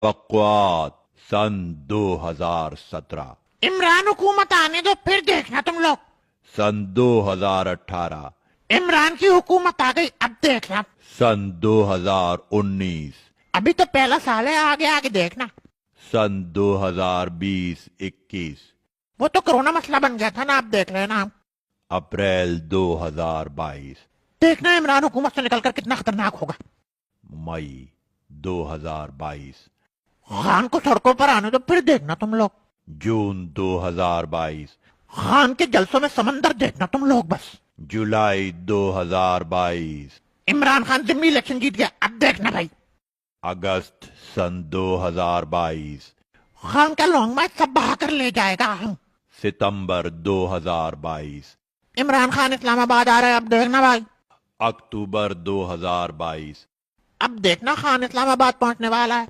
توقعات سن 2017، عمران حکومت آنے دو پھر دیکھنا تم لوگ. سن 2018، عمران کی حکومت آ گئی اب دیکھنا. سن 2019، ابھی تو پہلا سال ہے، آگے آگے دیکھنا. سن 2020-21، وہ تو کرونا مسئلہ بن گیا تھا نا، اب دیکھ لینا. اپریل 2022، دیکھنا عمران حکومت سے نکل کر کتنا خطرناک ہوگا. مئی 2022، خان کو سڑکوں پر آنے دو پھر دیکھنا تم لوگ. جون 2022، خان کے جلسوں میں سمندر دیکھنا تم لوگ بس. جولائی 2022، عمران خان ضمنی الیکشن جیت گیا اب دیکھنا بھائی. اگست سن 2022، خان کا لانگ مارچ سب بہا کر لے جائے گا. ستمبر 2022، عمران خان اسلام آباد آ رہا ہے اب دیکھنا بھائی. اکتوبر 2022، اب دیکھنا خان اسلام آباد پہنچنے والا ہے.